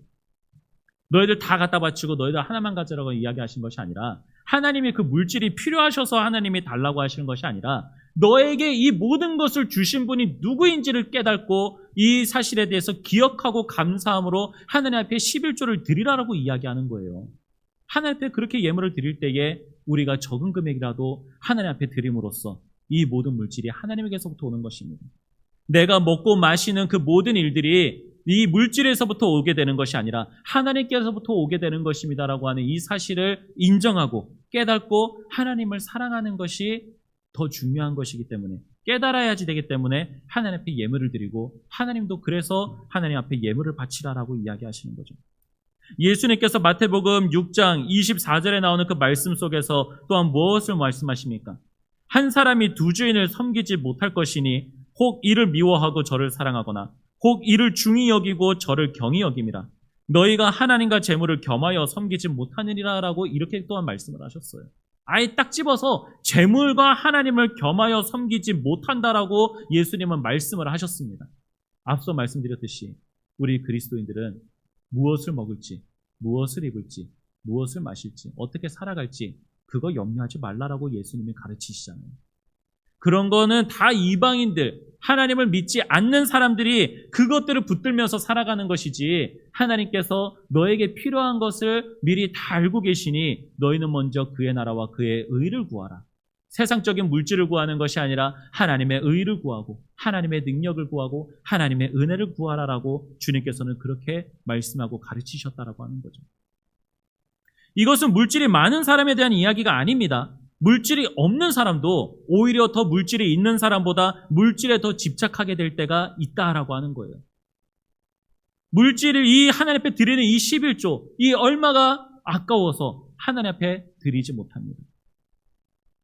너희들 다 갖다 바치고 너희들 하나만 가져라고 이야기하신 것이 아니라 하나님이 그 물질이 필요하셔서 하나님이 달라고 하시는 것이 아니라 너에게 이 모든 것을 주신 분이 누구인지를 깨닫고 이 사실에 대해서 기억하고 감사함으로 하나님 앞에 11조를 드리라고 이야기하는 거예요. 하나님 앞에 그렇게 예물을 드릴 때에 우리가 적은 금액이라도 하나님 앞에 드림으로써 이 모든 물질이 하나님에게서부터 오는 것입니다. 내가 먹고 마시는 그 모든 일들이 이 물질에서부터 오게 되는 것이 아니라 하나님께서부터 오게 되는 것입니다라고 하는 이 사실을 인정하고 깨닫고 하나님을 사랑하는 것이 더 중요한 것이기 때문에 깨달아야지 되기 때문에 하나님 앞에 예물을 드리고 하나님도 그래서 하나님 앞에 예물을 바치라라고 이야기하시는 거죠. 예수님께서 마태복음 6장 24절에 나오는 그 말씀 속에서 또한 무엇을 말씀하십니까? 한 사람이 두 주인을 섬기지 못할 것이니 혹 이를 미워하고 저를 사랑하거나 혹 이를 중히 여기고 저를 경히 여김이라. 너희가 하나님과 재물을 겸하여 섬기지 못하느니라라고 이렇게 또한 말씀을 하셨어요. 아예 딱 집어서 재물과 하나님을 겸하여 섬기지 못한다라고 예수님은 말씀을 하셨습니다. 앞서 말씀드렸듯이 우리 그리스도인들은 무엇을 먹을지, 무엇을 입을지, 무엇을 마실지, 어떻게 살아갈지 그거 염려하지 말라라고 예수님이 가르치시잖아요. 그런 거는 다 이방인들, 하나님을 믿지 않는 사람들이 그것들을 붙들면서 살아가는 것이지, 하나님께서 너에게 필요한 것을 미리 다 알고 계시니 너희는 먼저 그의 나라와 그의 의를 구하라. 세상적인 물질을 구하는 것이 아니라 하나님의 의를 구하고 하나님의 능력을 구하고 하나님의 은혜를 구하라라고 주님께서는 그렇게 말씀하고 가르치셨다라고 하는 거죠. 이것은 물질이 많은 사람에 대한 이야기가 아닙니다. 물질이 없는 사람도 오히려 더 물질이 있는 사람보다 물질에 더 집착하게 될 때가 있다라고 하는 거예요. 물질을 이 하나님 앞에 드리는 이 11조, 이 얼마가 아까워서 하나님 앞에 드리지 못합니다.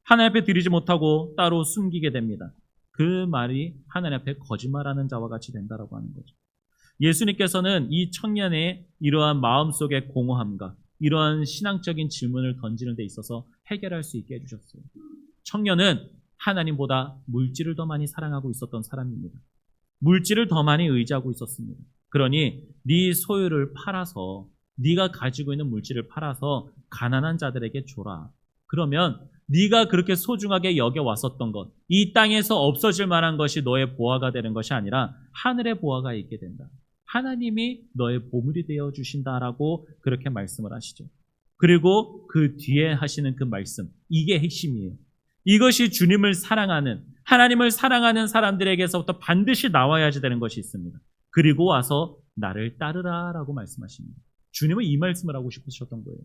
하나님 앞에 드리지 못하고 따로 숨기게 됩니다. 그 말이 하나님 앞에 거짓말하는 자와 같이 된다라고 하는 거죠. 예수님께서는 이 청년의 이러한 마음속의 공허함과 이러한 신앙적인 질문을 던지는 데 있어서 해결할 수 있게 해주셨어요. 청년은 하나님보다 물질을 더 많이 사랑하고 있었던 사람입니다. 물질을 더 많이 의지하고 있었습니다. 그러니 네 소유를 팔아서, 네가 가지고 있는 물질을 팔아서 가난한 자들에게 줘라. 그러면 네가 그렇게 소중하게 여겨왔었던 것, 이 땅에서 없어질 만한 것이 너의 보화가 되는 것이 아니라 하늘의 보화가 있게 된다. 하나님이 너의 보물이 되어 주신다라고 그렇게 말씀을 하시죠. 그리고 그 뒤에 하시는 그 말씀, 이게 핵심이에요. 이것이 주님을 사랑하는, 하나님을 사랑하는 사람들에게서부터 반드시 나와야지 되는 것이 있습니다. 그리고 와서 나를 따르라라고 말씀하십니다. 주님은 이 말씀을 하고 싶으셨던 거예요.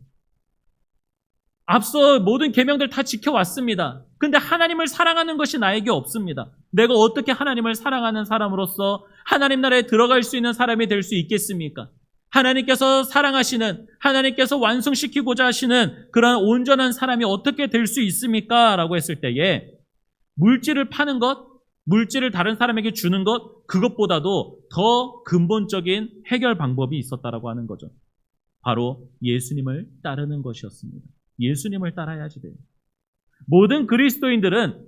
앞서 모든 계명들 다 지켜왔습니다. 근데 하나님을 사랑하는 것이 나에게 없습니다. 내가 어떻게 하나님을 사랑하는 사람으로서 하나님 나라에 들어갈 수 있는 사람이 될 수 있겠습니까? 하나님께서 사랑하시는, 하나님께서 완성시키고자 하시는 그런 온전한 사람이 어떻게 될 수 있습니까? 라고 했을 때에 물질을 파는 것, 물질을 다른 사람에게 주는 것, 그것보다도 더 근본적인 해결 방법이 있었다라고 하는 거죠. 바로 예수님을 따르는 것이었습니다. 예수님을 따라야지 돼요. 모든 그리스도인들은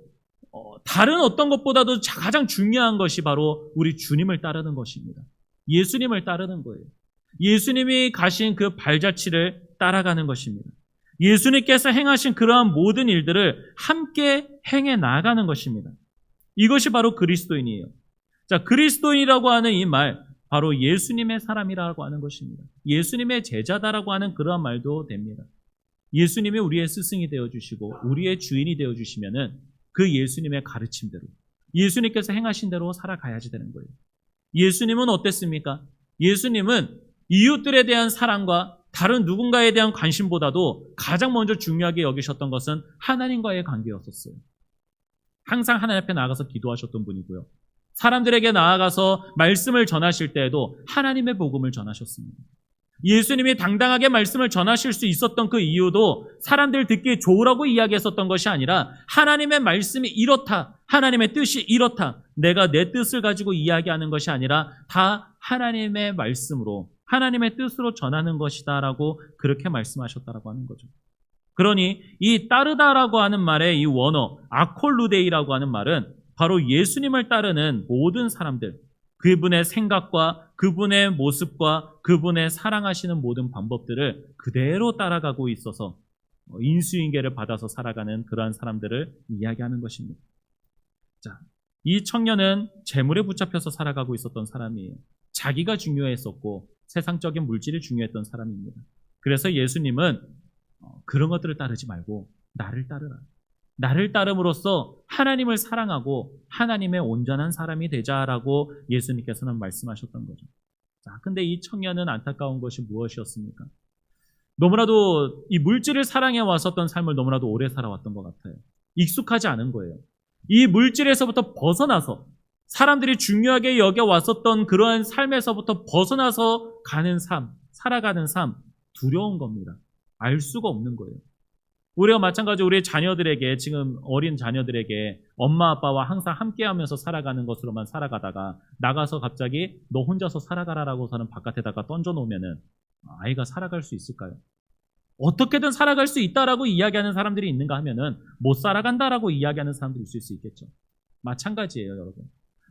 다른 어떤 것보다도 가장 중요한 것이 바로 우리 주님을 따르는 것입니다. 예수님을 따르는 거예요. 예수님이 가신 그 발자취를 따라가는 것입니다. 예수님께서 행하신 그러한 모든 일들을 함께 행해 나가는 것입니다. 이것이 바로 그리스도인이에요. 자, 그리스도인이라고 하는 이 말, 바로 예수님의 사람이라고 하는 것입니다. 예수님의 제자다라고 하는 그러한 말도 됩니다. 예수님이 우리의 스승이 되어주시고 우리의 주인이 되어주시면은 그 예수님의 가르침대로, 예수님께서 행하신 대로 살아가야지 되는 거예요. 예수님은 어땠습니까? 예수님은 이웃들에 대한 사랑과 다른 누군가에 대한 관심보다도 가장 먼저 중요하게 여기셨던 것은 하나님과의 관계였었어요. 항상 하나님 앞에 나아가서 기도하셨던 분이고요. 사람들에게 나아가서 말씀을 전하실 때에도 하나님의 복음을 전하셨습니다. 예수님이 당당하게 말씀을 전하실 수 있었던 그 이유도 사람들 듣기에 좋으라고 이야기했었던 것이 아니라 하나님의 말씀이 이렇다, 하나님의 뜻이 이렇다, 내가 내 뜻을 가지고 이야기하는 것이 아니라 다 하나님의 말씀으로, 하나님의 뜻으로 전하는 것이다 라고 그렇게 말씀하셨다라고 하는 거죠. 그러니 이 따르다라고 하는 말의 이 원어 아콜루데이라고 하는 말은 바로 예수님을 따르는 모든 사람들, 그분의 생각과 그분의 모습과 그분의 사랑하시는 모든 방법들을 그대로 따라가고 있어서 인수인계를 받아서 살아가는 그러한 사람들을 이야기하는 것입니다. 자, 이 청년은 재물에 붙잡혀서 살아가고 있었던 사람이에요. 자기가 중요했었고 세상적인 물질이 중요했던 사람입니다. 그래서 예수님은 그런 것들을 따르지 말고 나를 따르라. 나를 따름으로써 하나님을 사랑하고 하나님의 온전한 사람이 되자라고 예수님께서는 말씀하셨던 거죠. 자, 근데 이 청년은 안타까운 것이 무엇이었습니까? 너무나도 이 물질을 사랑해 왔었던 삶을 너무나도 오래 살아왔던 것 같아요. 익숙하지 않은 거예요. 이 물질에서부터 벗어나서 사람들이 중요하게 여겨왔었던 그러한 삶에서부터 벗어나서 가는 삶, 살아가는 삶, 두려운 겁니다. 알 수가 없는 거예요. 우리가 마찬가지로 우리 자녀들에게, 지금 어린 자녀들에게 엄마 아빠와 항상 함께하면서 살아가는 것으로만 살아가다가 나가서 갑자기 너 혼자서 살아가라라고서는 바깥에다가 던져놓으면은 아이가 살아갈 수 있을까요? 어떻게든 살아갈 수 있다라고 이야기하는 사람들이 있는가 하면은 못 살아간다라고 이야기하는 사람들이 있을 수 있겠죠. 마찬가지예요, 여러분.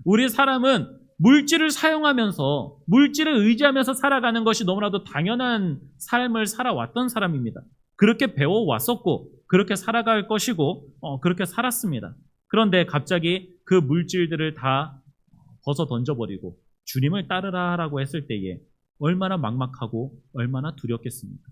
우리 사람은 물질을 사용하면서 물질을 의지하면서 살아가는 것이 너무나도 당연한 삶을 살아왔던 사람입니다. 그렇게 배워왔었고 그렇게 살아갈 것이고 그렇게 살았습니다. 그런데 갑자기 그 물질들을 다 벗어 던져버리고 주님을 따르라라고 했을 때에 얼마나 막막하고 얼마나 두렵겠습니까?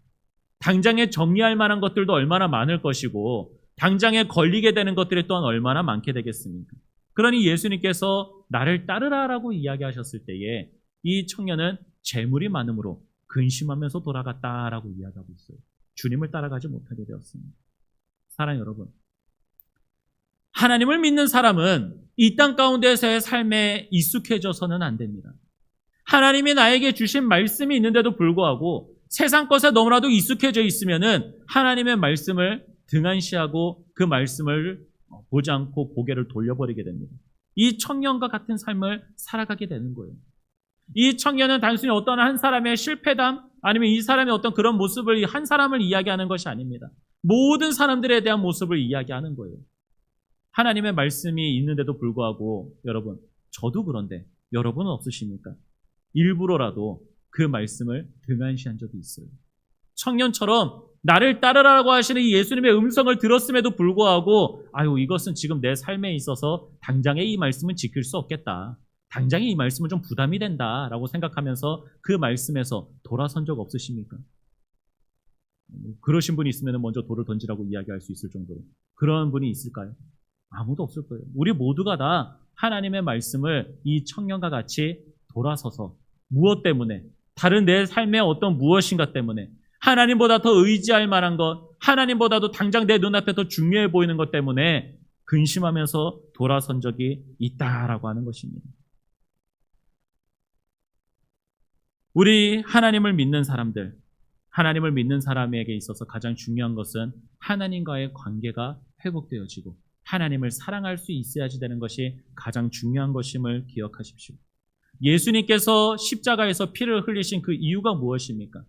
당장에 정리할 만한 것들도 얼마나 많을 것이고 당장에 걸리게 되는 것들이 또한 얼마나 많게 되겠습니까? 그러니 예수님께서 나를 따르라라고 이야기하셨을 때에 이 청년은 재물이 많음으로 근심하면서 돌아갔다라고 이야기하고 있어요. 주님을 따라가지 못하게 되었습니다. 사랑하는 여러분, 하나님을 믿는 사람은 이 땅 가운데서의 삶에 익숙해져서는 안 됩니다. 하나님이 나에게 주신 말씀이 있는데도 불구하고 세상 것에 너무나도 익숙해져 있으면은 하나님의 말씀을 등한시하고 그 말씀을 보지 않고 고개를 돌려버리게 됩니다. 이 청년과 같은 삶을 살아가게 되는 거예요. 이 청년은 단순히 어떤 한 사람의 실패담 아니면 이 사람의 어떤 그런 모습을 한 사람을 이야기하는 것이 아닙니다. 모든 사람들에 대한 모습을 이야기하는 거예요. 하나님의 말씀이 있는데도 불구하고 여러분, 저도 그런데 여러분은 없으십니까? 일부러라도 그 말씀을 등한시한 적이 있어요. 청년처럼 나를 따르라고 하시는 이 예수님의 음성을 들었음에도 불구하고 이것은 지금 내 삶에 있어서 당장에 이 말씀은 지킬 수 없겠다. 당장에 이 말씀은 좀 부담이 된다라고 생각하면서 그 말씀에서 돌아선 적 없으십니까? 그러신 분이 있으면 먼저 돌을 던지라고 이야기할 수 있을 정도로. 그런 분이 있을까요? 아무도 없을 거예요. 우리 모두가 다 하나님의 말씀을 이 청년과 같이 돌아서서 무엇 때문에, 다른 내 삶의 어떤 무엇인가 때문에, 하나님보다 더 의지할 만한 것, 하나님보다도 당장 내 눈앞에 더 중요해 보이는 것 때문에 근심하면서 돌아선 적이 있다라고 하는 것입니다. 우리 하나님을 믿는 사람들, 하나님을 믿는 사람에게 있어서 가장 중요한 것은 하나님과의 관계가 회복되어지고 하나님을 사랑할 수 있어야지 되는 것이 가장 중요한 것임을 기억하십시오. 예수님께서 십자가에서 피를 흘리신 그 이유가 무엇입니까?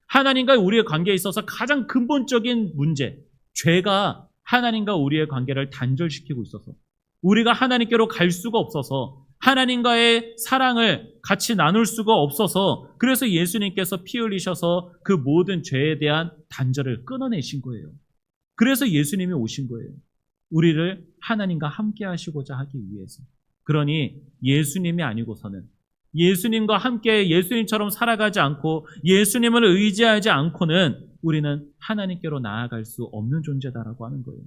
하나님과 우리의 관계에 있어서 가장 근본적인 문제, 죄가 하나님과 우리의 관계를 단절시키고 있어서 우리가 하나님께로 갈 수가 없어서 하나님과의 사랑을 같이 나눌 수가 없어서 그래서 예수님께서 피 흘리셔서 그 모든 죄에 대한 단절을 끊어내신 거예요. 그래서 예수님이 오신 거예요. 우리를 하나님과 함께 하시고자 하기 위해서. 그러니 예수님이 아니고서는 예수님과 함께 예수님처럼 살아가지 않고 예수님을 의지하지 않고는 우리는 하나님께로 나아갈 수 없는 존재다라고 하는 거예요.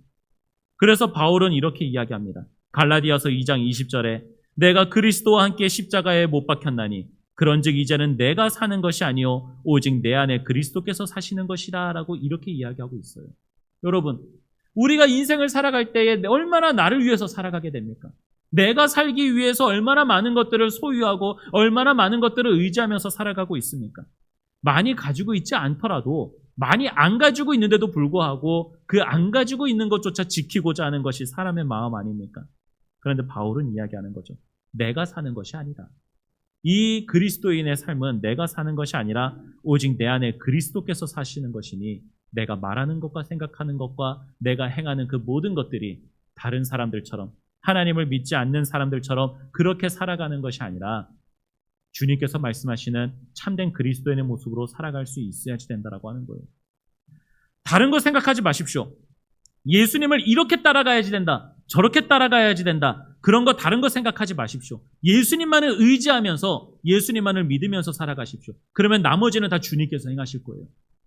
그래서 바울은 이렇게 이야기합니다. 갈라디아서 2장 20절에 내가 그리스도와 함께 십자가에 못 박혔나니 그런즉 이제는 내가 사는 것이 아니요 오직 내 안에 그리스도께서 사시는 것이라 라고 이렇게 이야기하고 있어요. 여러분, 우리가 인생을 살아갈 때에 얼마나 나를 위해서 살아가게 됩니까? 내가 살기 위해서 얼마나 많은 것들을 소유하고 얼마나 많은 것들을 의지하면서 살아가고 있습니까? 많이 가지고 있지 않더라도 많이 안 가지고 있는데도 불구하고 그 안 가지고 있는 것조차 지키고자 하는 것이 사람의 마음 아닙니까? 그런데 바울은 이야기하는 거죠. 내가 사는 것이 아니다. 이 그리스도인의 삶은 내가 사는 것이 아니라 오직 내 안에 그리스도께서 사시는 것이니 내가 말하는 것과 생각하는 것과 내가 행하는 그 모든 것들이 다른 사람들처럼 하나님을 믿지 않는 사람들처럼 그렇게 살아가는 것이 아니라 주님께서 말씀하시는 참된 그리스도인의 모습으로 살아갈 수 있어야지 된다라고 하는 거예요. 다른 거 생각하지 마십시오. 예수님을 이렇게 따라가야지 된다. 저렇게 따라가야지 된다. 그런 거 다른 거 생각하지 마십시오. 예수님만을 의지하면서 예수님만을 믿으면서 살아가십시오. 그러면 나머지는 다 주님께서 행하실 거예요.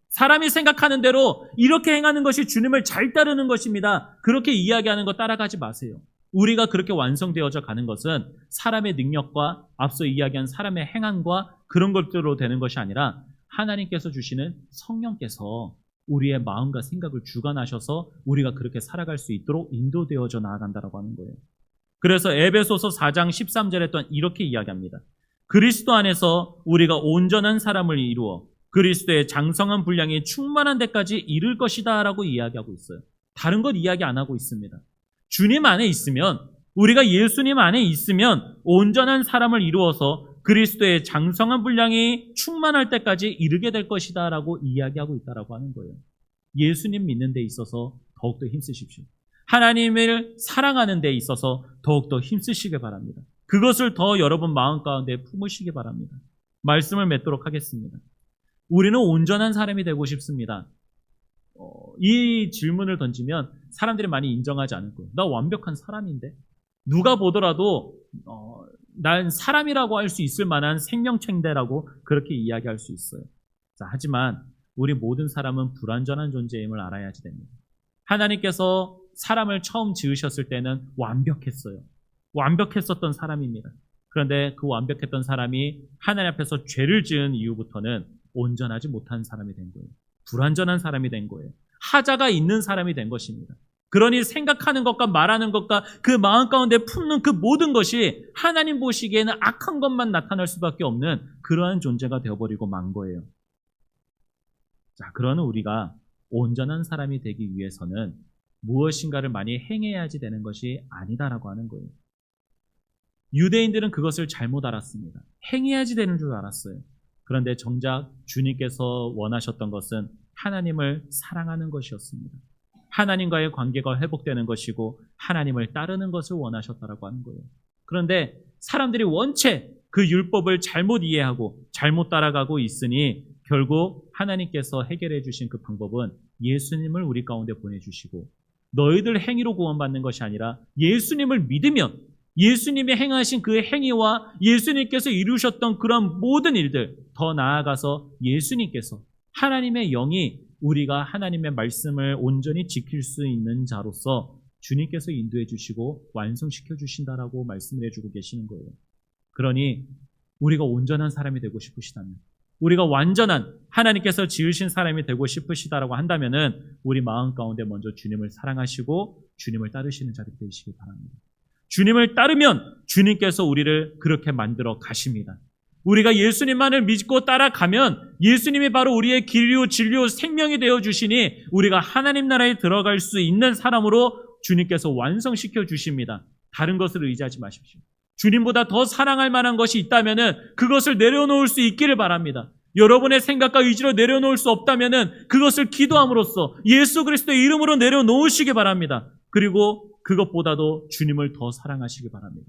사람이 생각하는 대로 이렇게 행하는 것이 주님을 잘 따르는 것입니다. 그렇게 이야기하는 거 따라가지 마세요. 우리가 그렇게 완성되어져 가는 것은 사람의 능력과 앞서 이야기한 사람의 행함과 그런 것들로 되는 것이 아니라 하나님께서 주시는 성령께서 우리의 마음과 생각을 주관하셔서 우리가 그렇게 살아갈 수 있도록 인도되어져 나아간다라고 하는 거예요. 그래서 에베소서 4장 13절에 또한 이렇게 이야기합니다. 그리스도 안에서 우리가 온전한 사람을 이루어 그리스도의 장성한 분량이 충만한 데까지 이를 것이다 라고 이야기하고 있어요. 다른 것 이야기 안 하고 있습니다. 주님 안에 있으면, 우리가 예수님 안에 있으면 온전한 사람을 이루어서 그리스도의 장성한 분량이 충만할 때까지 이르게 될 것이다 라고 이야기하고 있다라고 하는 거예요. 예수님 믿는 데 있어서 더욱더 힘쓰십시오. 하나님을 사랑하는 데 있어서 더욱더 힘쓰시길 바랍니다. 그것을 더 여러분 마음 가운데 품으시기 바랍니다. 말씀을 맺도록 하겠습니다. 우리는 온전한 사람이 되고 싶습니다. 이 질문을 던지면 사람들이 많이 인정하지 않을 거예요. 나 완벽한 사람인데? 누가 보더라도 난 사람이라고 할 수 있을 만한 생명체인데라고 그렇게 이야기할 수 있어요. 자, 하지만 우리 모든 사람은 불완전한 존재임을 알아야지 됩니다. 하나님께서 사람을 처음 지으셨을 때는 완벽했어요. 완벽했었던 사람입니다. 그런데 그 완벽했던 사람이 하나님 앞에서 죄를 지은 이후부터는 온전하지 못한 사람이 된 거예요. 불완전한 사람이 된 거예요. 하자가 있는 사람이 된 것입니다. 그러니 생각하는 것과 말하는 것과 그 마음 가운데 품는 그 모든 것이 하나님 보시기에는 악한 것만 나타날 수밖에 없는 그러한 존재가 되어버리고 만 거예요. 자, 그러는 우리가 온전한 사람이 되기 위해서는 무엇인가를 많이 행해야지 되는 것이 아니다라고 하는 거예요. 유대인들은 그것을 잘못 알았습니다. 행해야지 되는 줄 알았어요. 그런데 정작 주님께서 원하셨던 것은 하나님을 사랑하는 것이었습니다. 하나님과의 관계가 회복되는 것이고 하나님을 따르는 것을 원하셨다라고 하는 거예요. 그런데 사람들이 원체 그 율법을 잘못 이해하고 잘못 따라가고 있으니 결국 하나님께서 해결해 주신 그 방법은 예수님을 우리 가운데 보내주시고 너희들 행위로 구원받는 것이 아니라 예수님을 믿으면 예수님이 행하신 그 행위와 예수님께서 이루셨던 그런 모든 일들, 더 나아가서 예수님께서 하나님의 영이 우리가 하나님의 말씀을 온전히 지킬 수 있는 자로서 주님께서 인도해 주시고 완성시켜 주신다라고 말씀을 해주고 계시는 거예요. 그러니 우리가 온전한 사람이 되고 싶으시다면, 우리가 완전한 하나님께서 지으신 사람이 되고 싶으시다라고 한다면은 우리 마음 가운데 먼저 주님을 사랑하시고 주님을 따르시는 자들이 되시길 바랍니다. 주님을 따르면 주님께서 우리를 그렇게 만들어 가십니다. 우리가 예수님만을 믿고 따라가면 예수님이 바로 우리의 길이요 진리요 생명이 되어 주시니 우리가 하나님 나라에 들어갈 수 있는 사람으로 주님께서 완성시켜 주십니다. 다른 것을 의지하지 마십시오. 주님보다 더 사랑할 만한 것이 있다면은 그것을 내려놓을 수 있기를 바랍니다. 여러분의 생각과 의지로 내려놓을 수 없다면은 그것을 기도함으로써 예수 그리스도의 이름으로 내려놓으시기 바랍니다. 그리고 그것보다도 주님을 더 사랑하시기 바랍니다.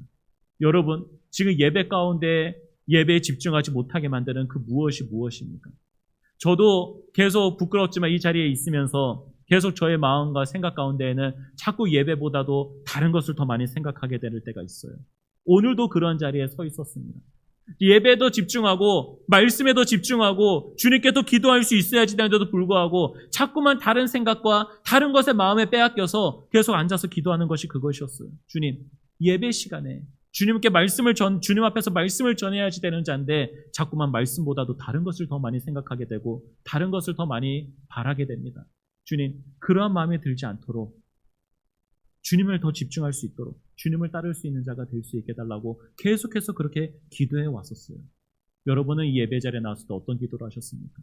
여러분, 지금 예배 가운데 예배에 집중하지 못하게 만드는 그 무엇입니까? 저도 계속 부끄럽지만 이 자리에 있으면서 계속 저의 마음과 생각 가운데에는 자꾸 예배보다도 다른 것을 더 많이 생각하게 될 때가 있어요. 오늘도 그런 자리에 서 있었습니다. 예배도 집중하고 말씀에도 집중하고 주님께도 기도할 수 있어야지 되는데도 불구하고 자꾸만 다른 생각과 다른 것에 마음에 빼앗겨서 계속 앉아서 기도하는 것이 그것이었어요. 주님, 예배 시간에 주님 앞에서 말씀을 전해야지 되는 자인데 자꾸만 말씀보다도 다른 것을 더 많이 생각하게 되고 다른 것을 더 많이 바라게 됩니다. 주님, 그러한 마음이 들지 않도록 주님을 더 집중할 수 있도록 주님을 따를 수 있는 자가 될 수 있게 해달라고 계속해서 그렇게 기도해 왔었어요. 여러분은 이 예배 자리에 나왔을 때 어떤 기도를 하셨습니까?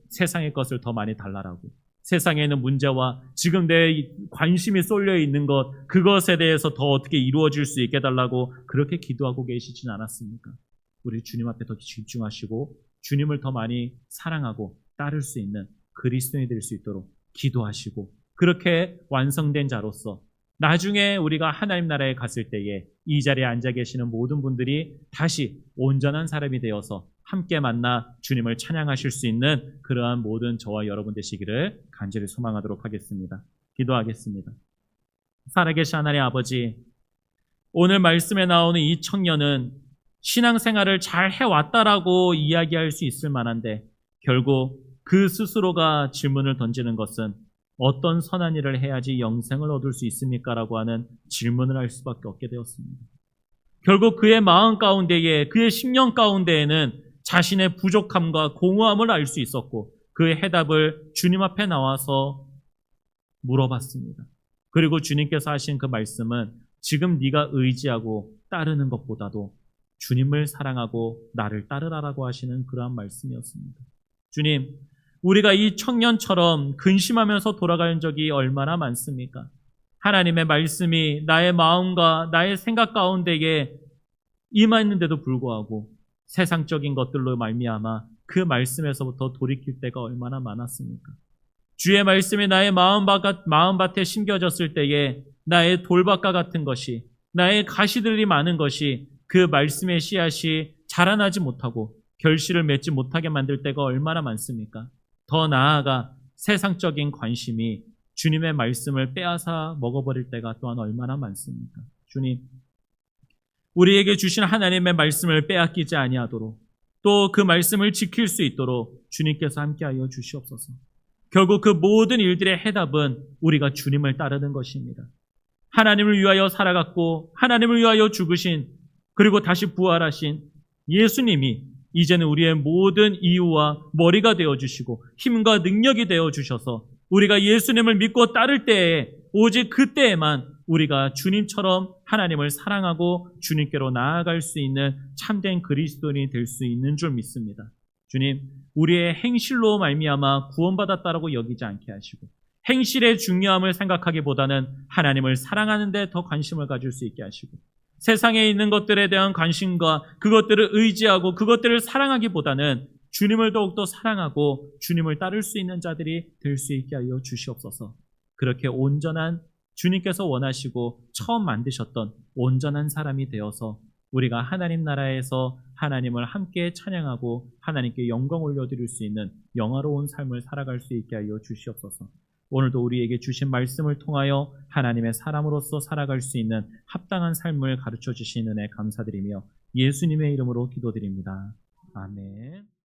세상의 것을 더 많이 달라라고, 세상에 있는 문제와 지금 내 관심이 쏠려 있는 것, 그것에 대해서 더 어떻게 이루어질 수 있게 해달라고 그렇게 기도하고 계시진 않았습니까? 우리 주님 앞에 더 집중하시고 주님을 더 많이 사랑하고 따를 수 있는 그리스도인이 될 수 있도록 기도하시고 그렇게 완성된 자로서 나중에 우리가 하나님 나라에 갔을 때에 이 자리에 앉아 계시는 모든 분들이 다시 온전한 사람이 되어서 함께 만나 주님을 찬양하실 수 있는 그러한 모든 저와 여러분 되시기를 간절히 소망하도록 하겠습니다. 기도하겠습니다. 살아계신 하나님 아버지, 오늘 말씀에 나오는 이 청년은 신앙생활을 잘 해왔다라고 이야기할 수 있을 만한데 결국 그 스스로가 질문을 던지는 것은 어떤 선한 일을 해야지 영생을 얻을 수 있습니까? 라고 하는 질문을 할 수밖에 없게 되었습니다. 결국 그의 마음 가운데에, 그의 심령 가운데에는 자신의 부족함과 공허함을 알 수 있었고 그의 해답을 주님 앞에 나와서 물어봤습니다. 그리고 주님께서 하신 그 말씀은 지금 네가 의지하고 따르는 것보다도 주님을 사랑하고 나를 따르라라고 하시는 그러한 말씀이었습니다. 주님, 우리가 이 청년처럼 근심하면서 돌아가는 적이 얼마나 많습니까? 하나님의 말씀이 나의 마음과 나의 생각 가운데에 임했는데도 불구하고 세상적인 것들로 말미암아 그 말씀에서부터 돌이킬 때가 얼마나 많았습니까? 주의 말씀이 나의 마음밭에 심겨졌을 때에 나의 돌밭과 같은 것이, 나의 가시들이 많은 것이 그 말씀의 씨앗이 자라나지 못하고 결실을 맺지 못하게 만들 때가 얼마나 많습니까? 더 나아가 세상적인 관심이 주님의 말씀을 빼앗아 먹어버릴 때가 또한 얼마나 많습니까? 주님, 우리에게 주신 하나님의 말씀을 빼앗기지 아니하도록 또 그 말씀을 지킬 수 있도록 주님께서 함께하여 주시옵소서. 결국 그 모든 일들의 해답은 우리가 주님을 따르는 것입니다. 하나님을 위하여 살아갔고 하나님을 위하여 죽으신 그리고 다시 부활하신 예수님이 이제는 우리의 모든 이유와 머리가 되어주시고 힘과 능력이 되어주셔서 우리가 예수님을 믿고 따를 때에 오직 그때에만 우리가 주님처럼 하나님을 사랑하고 주님께로 나아갈 수 있는 참된 그리스도인이 될 수 있는 줄 믿습니다. 주님, 우리의 행실로 말미암아 구원받았다라고 여기지 않게 하시고 행실의 중요함을 생각하기보다는 하나님을 사랑하는 데 더 관심을 가질 수 있게 하시고 세상에 있는 것들에 대한 관심과 그것들을 의지하고 그것들을 사랑하기보다는 주님을 더욱더 사랑하고 주님을 따를 수 있는 자들이 될 수 있게 하여 주시옵소서. 그렇게 온전한 주님께서 원하시고 처음 만드셨던 온전한 사람이 되어서 우리가 하나님 나라에서 하나님을 함께 찬양하고 하나님께 영광 올려드릴 수 있는 영화로운 삶을 살아갈 수 있게 하여 주시옵소서. 오늘도 우리에게 주신 말씀을 통하여 하나님의 사람으로서 살아갈 수 있는 합당한 삶을 가르쳐 주시는 은혜 감사드리며 예수님의 이름으로 기도드립니다. 아멘.